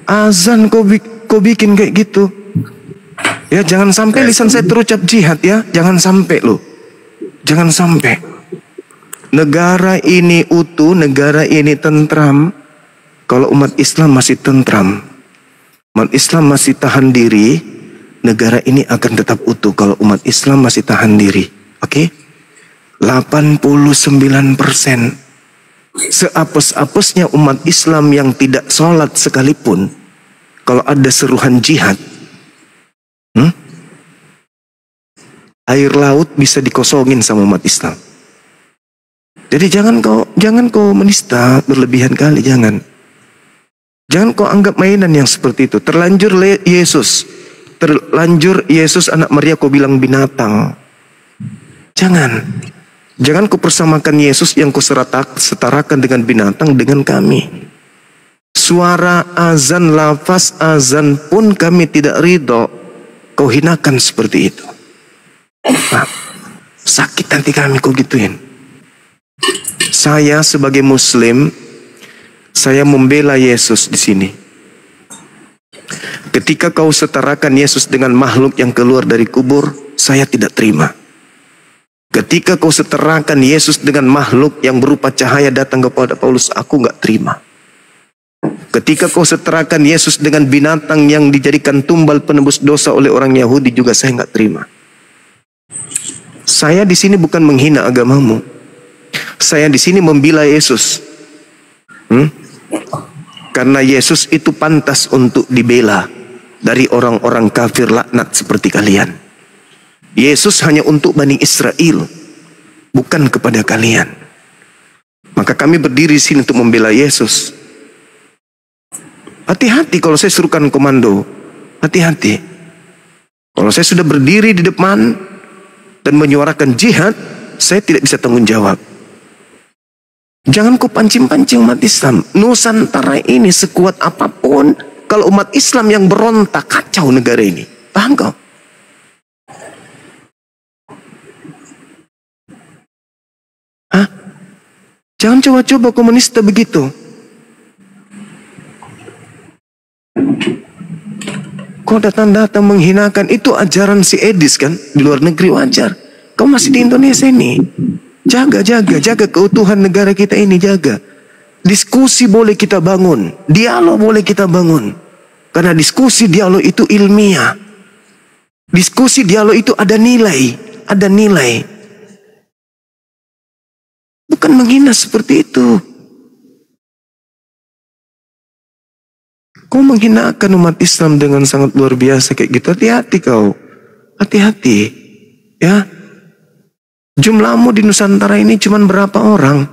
[SPEAKER 1] Azan kau bikin kayak gitu. Ya jangan sampai lisan saya terucap jihad ya. Jangan sampai lo. Jangan sampai. Negara ini utuh, negara ini tentram. Kalau umat Islam masih tentram, umat Islam masih tahan diri, negara ini akan tetap utuh kalau umat Islam masih tahan diri. Oke? 89%. Seapes-apesnya umat Islam yang tidak sholat sekalipun, kalau ada seruhan jihad, air laut bisa dikosongin sama umat Islam. Jadi jangan kau menista berlebihan kali, jangan kau anggap mainan yang seperti itu. Terlanjur Yesus anak Maria kau bilang binatang. Jangan kau persamakan Yesus yang kau setarakan dengan binatang dengan kami. Suara azan, lafaz azan pun kami tidak ridho. Kau hinakan seperti itu. Nah, sakit hati kami kau gituin. Saya sebagai Muslim, saya membela Yesus di sini. Ketika kau setarakan Yesus dengan makhluk yang keluar dari kubur, saya tidak terima. Ketika kau setarakan Yesus dengan makhluk yang berupa cahaya datang kepada Paulus, aku nggak terima. Ketika kau setarakan Yesus dengan binatang yang dijadikan tumbal penebus dosa oleh orang Yahudi, juga saya nggak terima. Saya di sini bukan menghina agamamu. Saya di sini membela Yesus. Karena Yesus itu pantas untuk dibela dari orang-orang kafir laknat seperti kalian. Yesus hanya untuk Bani Israel, bukan kepada kalian. Maka kami berdiri di sini untuk membela Yesus. Hati-hati kalau saya suruhkan komando. Hati-hati. Kalau saya sudah berdiri di depan dan menyuarakan jihad, saya tidak bisa tanggung jawab. Jangan kau pancing-pancing umat Islam. Nusantara ini sekuat apapun, kalau umat Islam yang berontak, kacau negara ini. Paham kau? Hah? Jangan coba-coba komunis begitu. Kau datang-datang menghinakan, itu ajaran si Edis kan, di luar negeri wajar. Kau masih di Indonesia ini. Jaga keutuhan negara kita ini, jaga. Diskusi boleh kita bangun, dialog boleh kita bangun. Karena diskusi dialog itu ilmiah. Diskusi dialog itu ada nilai, ada nilai. Bukan menghina seperti itu. Kau menghinakan umat Islam dengan sangat luar biasa kayak gitu. Hati-hati kau. Hati-hati. Ya. Jumlahmu di Nusantara ini cuma berapa orang?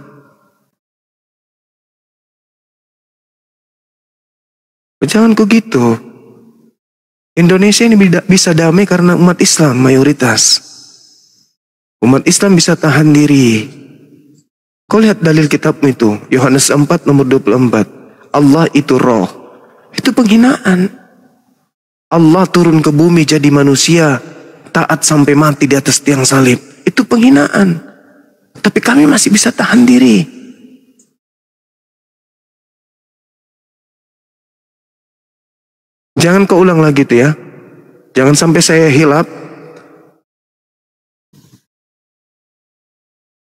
[SPEAKER 1] Jangan kau gitu. Indonesia ini bisa damai karena umat Islam mayoritas. Umat Islam bisa tahan diri. Kau lihat dalil kitabmu itu. Yohanes 4 nomor 24. Allah itu roh. Itu penghinaan. Allah turun ke bumi jadi manusia, taat sampai mati di atas tiang salib. Itu penghinaan. Tapi kami masih bisa tahan diri. Jangan kau ulang lagi tuh ya. Jangan sampai saya hilap.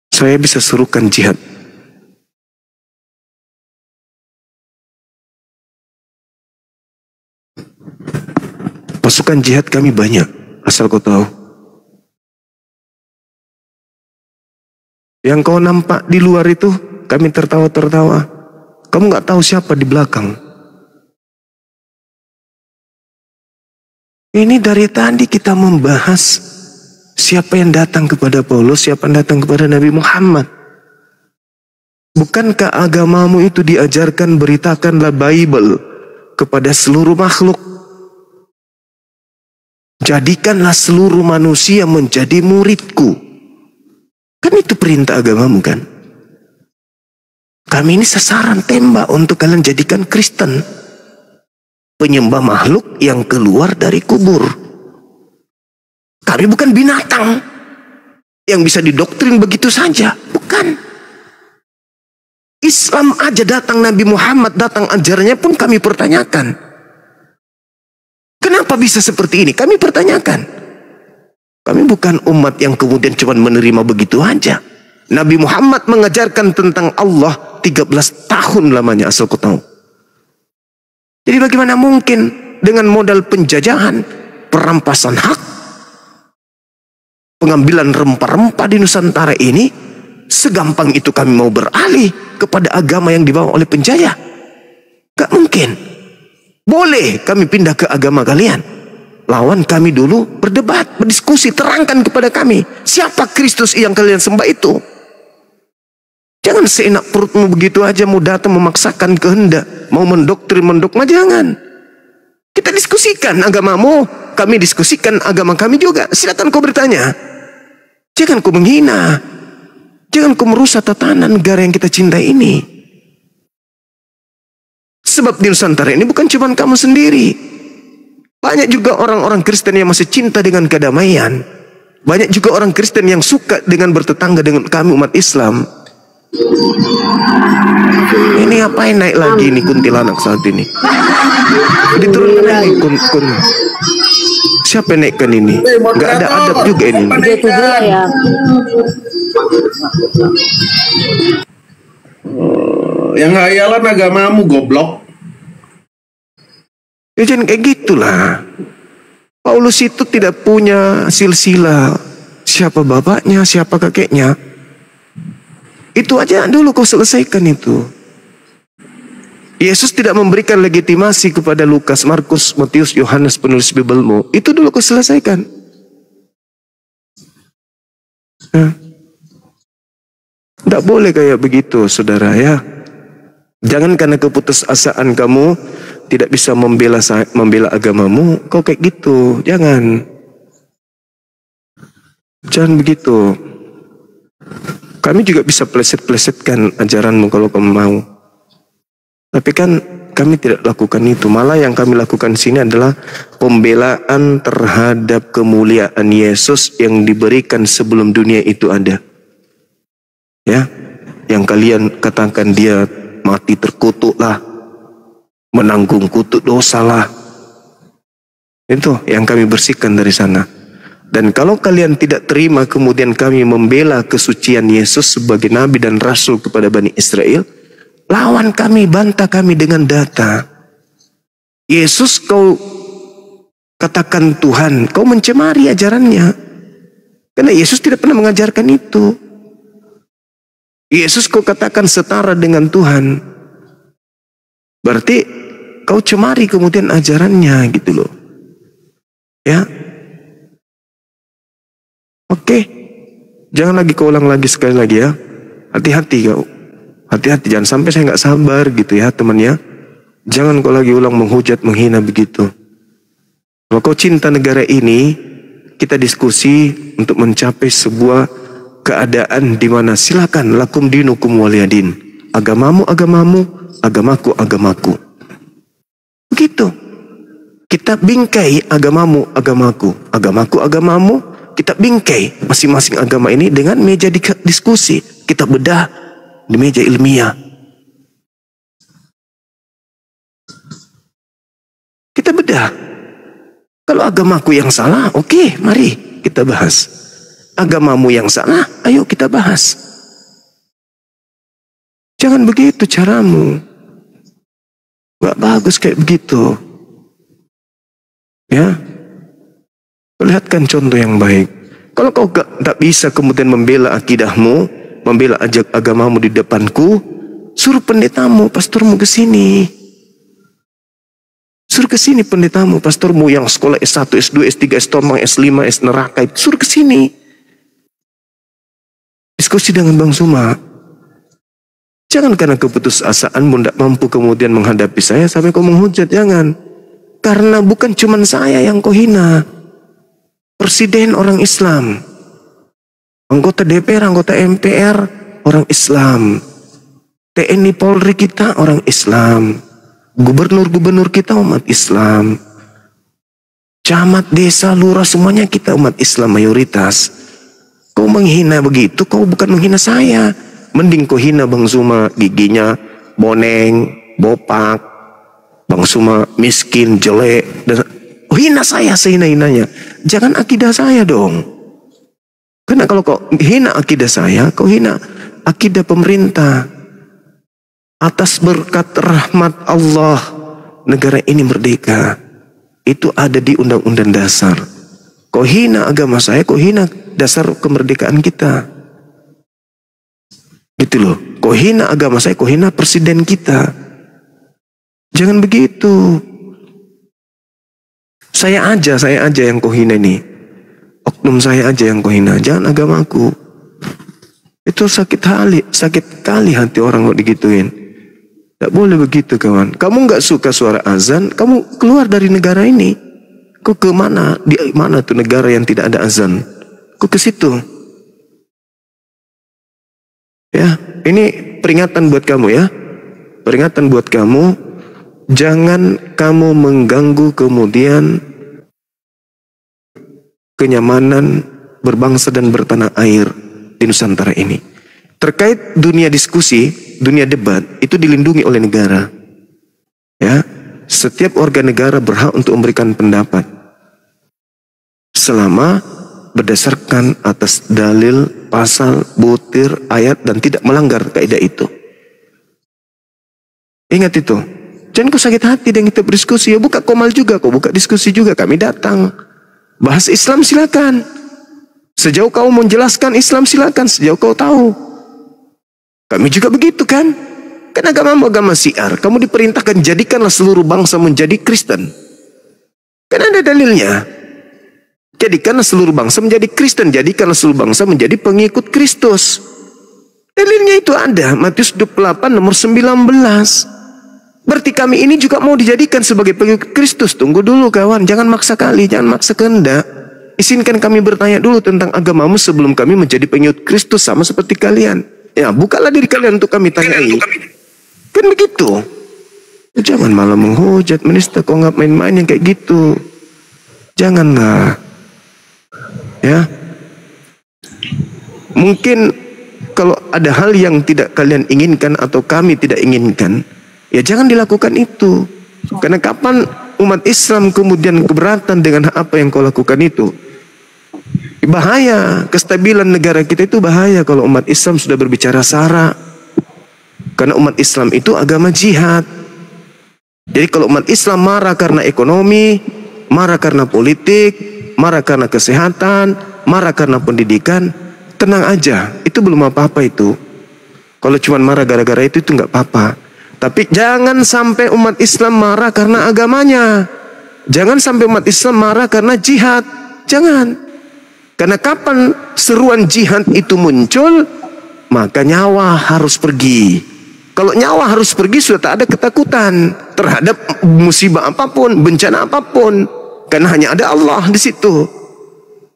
[SPEAKER 1] Saya bisa suruhkan jihad. Pasukan jihad kami banyak, asal kau tahu. Yang kau nampak di luar itu, kami tertawa-tertawa. Kamu nggak tahu siapa di belakang. Ini dari tadi kita membahas siapa yang datang kepada Paulus, siapa yang datang kepada Nabi Muhammad. Bukankah agamamu itu diajarkan beritakanlah Bible kepada seluruh makhluk? Jadikanlah seluruh manusia menjadi muridku. Kan itu perintah agamamu kan? Kami ini sasaran tembak untuk kalian jadikan Kristen. Penyembah makhluk yang keluar dari kubur. Kami bukan binatang yang bisa didoktrin begitu saja. Bukan. Islam aja datang, Nabi Muhammad datang, ajarannya pun kami pertanyakan. Kenapa bisa seperti ini? Kami pertanyakan. Kami bukan umat yang kemudian cuma menerima begitu aja. Nabi Muhammad mengajarkan tentang Allah 13 tahun lamanya, asal kau tahu. Jadi bagaimana mungkin dengan modal penjajahan, perampasan hak, pengambilan rempah-rempah di Nusantara ini, segampang itu kami mau beralih kepada agama yang dibawa oleh penjajah? Gak mungkin. Boleh kami pindah ke agama kalian. Lawan kami dulu, berdebat, berdiskusi, terangkan kepada kami. Siapa Kristus yang kalian sembah itu? Jangan seenak perutmu begitu aja mau datang memaksakan kehendak. Mau mendoktrin, jangan. Kita diskusikan agamamu, kami diskusikan agama kami juga. Silakan kau bertanya. Jangan kau menghina. Jangan kau merusak tatanan negara yang kita cintai ini. Sebab di Nusantara ini bukan cuma kamu sendiri. Banyak juga orang-orang Kristen yang masih cinta dengan kedamaian. Banyak juga orang Kristen yang suka dengan bertetangga dengan kami umat Islam. Ini apa yang naik lagi nih kuntilanak saat ini? Diturunkan lagi kun. Siapa yang naikkan ini? Gak ada adab juga ini.
[SPEAKER 4] Yang hayalan agamamu goblok.
[SPEAKER 1] Ya jangan kayak gitulah. Paulus itu tidak punya silsilah. Siapa bapaknya, siapa kakeknya. Itu aja dulu kau selesaikan itu. Yesus tidak memberikan legitimasi kepada Lukas, Markus, Matius, Yohanes penulis Biblemu. Itu dulu kau selesaikan. Tidak boleh kayak begitu, saudara ya. Jangan karena keputusasaan kamu tidak bisa membela agamamu, kau kayak gitu. Jangan begitu. Kami juga bisa pleset-plesetkan ajaranmu kalau kamu mau. Tapi kan kami tidak lakukan itu. Malah yang kami lakukan di sini adalah pembelaan terhadap kemuliaan Yesus yang diberikan sebelum dunia itu ada. Ya, yang kalian katakan dia mati terkutuk lah, menanggung kutuk dosa lah. Itu yang kami bersihkan dari sana. Dan kalau kalian tidak terima kemudian kami membela kesucian Yesus sebagai nabi dan rasul kepada Bani Israel, lawan kami, bantah kami dengan data. Yesus kau katakan Tuhan, kau mencemari ajarannya. Karena Yesus tidak pernah mengajarkan itu. Yesus kau katakan setara dengan Tuhan. Berarti kau cemari kemudian ajarannya gitu loh. Ya. Oke. Jangan lagi kau ulang lagi sekali lagi ya. Hati-hati kau. Hati-hati, jangan sampai saya nggak sabar gitu ya teman ya. Jangan kau lagi ulang menghujat, menghina begitu. Kalau kau cinta negara ini, kita diskusi untuk mencapai sebuah keadaan di mana silakan lakum dinukum waliyadin. Agamamu agamamu, agamaku agamaku. Begitu. Kita bingkai agamamu agamaku, agamaku agamamu. Kita bingkai masing-masing agama ini dengan meja diskusi. Kita bedah di meja ilmiah. Kita bedah. Kalau agamaku yang salah, oke, mari kita bahas. Agamamu yang salah, ayo kita bahas. Jangan begitu caramu. Gak bagus kayak begitu. Ya. Perlihatkan contoh yang baik. Kalau kau tak bisa kemudian membela akidahmu, membela agamamu di depanku, suruh pendetamu, pastormu ke sini. Suruh ke sini pendetamu, pastormu yang sekolah S1, S2, S3, S Tomang, S5, S neraka, suruh ke sini. Diskusi dengan Bang Suma. Jangan karena keputusasaanmu tidak mampu kemudian menghadapi saya sampai kau menghujat, jangan. Karena bukan cuma saya yang kau hina. Presiden orang Islam, anggota DPR, anggota MPR orang Islam, TNI Polri kita orang Islam, gubernur-gubernur kita umat Islam, camat, desa, lurah semuanya kita umat Islam mayoritas. Kau menghina begitu, kau bukan menghina saya. Mending kau hina Bang Suma, giginya boneng, bopak, Bang Suma miskin, jelek, dan hina saya sehina-hinanya. Jangan akidah saya dong. Karena kalau kau hina akidah saya, kau hina akidah pemerintah. Atas berkat rahmat Allah, negara ini merdeka. Itu ada di Undang-Undang Dasar. Kau hina agama saya, kau hina dasar kemerdekaan kita. Gitu loh. Kau hina agama saya, kau hina presiden kita. Jangan begitu. Saya aja yang kau hina ini. Oknum saya aja yang kau hina. Jangan agamaku. Itu sakit kali hati orang kok digituin. Tidak boleh begitu kawan. Kamu nggak suka suara azan, kamu keluar dari negara ini. Kau ke mana? Di mana tuh negara yang tidak ada azan? Kau ke situ. Ya, ini peringatan buat kamu ya. Peringatan buat kamu. Jangan kamu mengganggu kemudian kenyamanan berbangsa dan bertanah air di Nusantara ini. Terkait dunia diskusi, dunia debat, itu dilindungi oleh negara. Ya, setiap warga negara berhak untuk memberikan pendapat selama berdasarkan atas dalil, pasal, butir, ayat dan tidak melanggar kaidah itu. Ingat itu. Jangan kau sakit hati dengan kita berdiskusi. Ya buka komal juga, kau buka diskusi juga, kami datang. Bahas Islam silakan. Sejauh kau menjelaskan Islam silakan, sejauh kau tahu. Kami juga begitu kan? Kan agama syiar. Kamu diperintahkan jadikanlah seluruh bangsa menjadi Kristen. Kan ada dalilnya. Jadikanlah seluruh bangsa menjadi Kristen. Jadikanlah seluruh bangsa menjadi pengikut Kristus. Kan ada dalilnya. Jadikanlah seluruh bangsa menjadi pengikut Kristus. Dalilnya itu ada, Matius 28 nomor 19. Berarti kami ini juga mau dijadikan sebagai pengikut Kristus. Tunggu dulu kawan, jangan maksa kali, jangan maksa kehendak. Izinkan kami bertanya dulu tentang agamamu sebelum kami menjadi pengikut Kristus sama seperti kalian. Ya, bukalah diri kalian untuk kami tanyai. Kan begitu. Jangan malah menghujat, menista, kok nggak main-main yang kayak gitu. Janganlah. Ya. Mungkin kalau ada hal yang tidak kalian inginkan atau kami tidak inginkan, ya jangan dilakukan itu. Karena kapan umat Islam kemudian keberatan dengan apa yang kau lakukan itu? Bahaya, kestabilan negara kita itu bahaya kalau umat Islam sudah berbicara sara. Karena umat Islam itu agama jihad. Jadi kalau umat Islam marah karena ekonomi, marah karena politik, marah karena kesehatan, marah karena pendidikan, tenang aja, itu belum apa-apa itu. Kalau cuma marah gara-gara itu nggak apa-apa. Tapi jangan sampai umat Islam marah karena agamanya. Jangan sampai umat Islam marah karena jihad. Jangan. Karena kapan seruan jihad itu muncul, maka nyawa harus pergi. Kalau nyawa harus pergi, sudah tak ada ketakutan terhadap musibah apapun, bencana apapun. Karena hanya ada Allah di situ.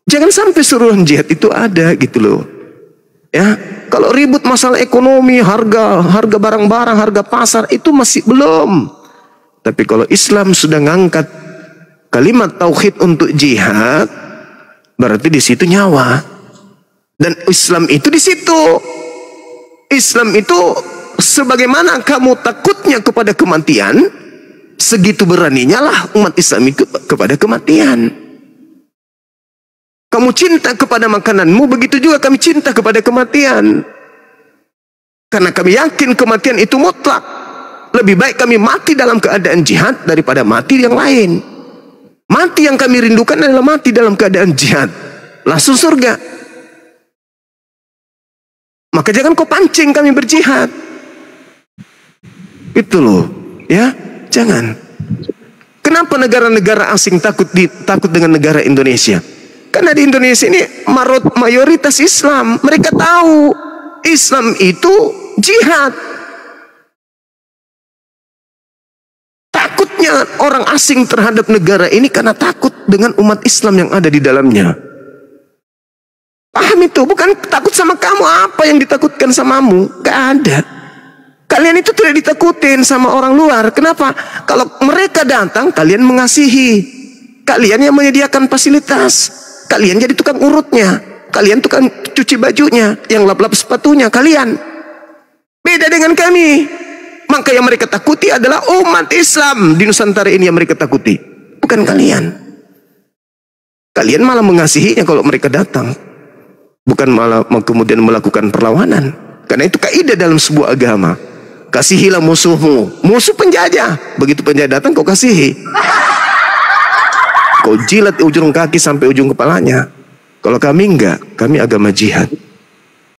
[SPEAKER 1] Jangan sampai seruan jihad itu ada gitu loh. Ya, kalau ribut masalah ekonomi, harga barang-barang, harga pasar itu masih belum. Tapi kalau Islam sudah ngangkat kalimat tauhid untuk jihad, berarti di situ nyawa. Dan Islam itu di situ. Islam itu sebagaimana kamu takutnya kepada kematian, segitu beraninya lah umat Islam itu kepada kematian. Kamu cinta kepada makananmu, begitu juga kami cinta kepada kematian. Karena kami yakin kematian itu mutlak. Lebih baik kami mati dalam keadaan jihad daripada mati yang lain. Mati yang kami rindukan adalah mati dalam keadaan jihad. Langsung surga. Maka jangan kau pancing kami berjihad. Itu loh. Ya, jangan. Kenapa negara-negara asing takut dengan negara Indonesia? Karena di Indonesia ini mayoritas Islam. Mereka tahu Islam itu jihad. Takutnya orang asing terhadap negara ini karena takut dengan umat Islam yang ada di dalamnya. Paham itu? Bukan takut sama kamu. Apa yang ditakutkan samamu? Gak ada. Kalian itu tidak ditakutin sama orang luar. Kenapa? Kalau mereka datang, kalian mengasihi. Kalian yang menyediakan fasilitas. Kalian jadi tukang urutnya. Kalian tukang cuci bajunya. Yang lap-lap sepatunya. Kalian. Beda dengan kami. Maka yang mereka takuti adalah umat Islam di Nusantara ini yang mereka takuti. Bukan kalian. Kalian malah mengasihinya kalau mereka datang. Bukan malah kemudian melakukan perlawanan. Karena itu kaidah dalam sebuah agama. Kasihilah musuhmu. Musuh penjajah. Begitu penjajah datang kau kasihi. Kau jilat ujung kaki sampai ujung kepalanya. Kalau kami enggak, kami agama jihad.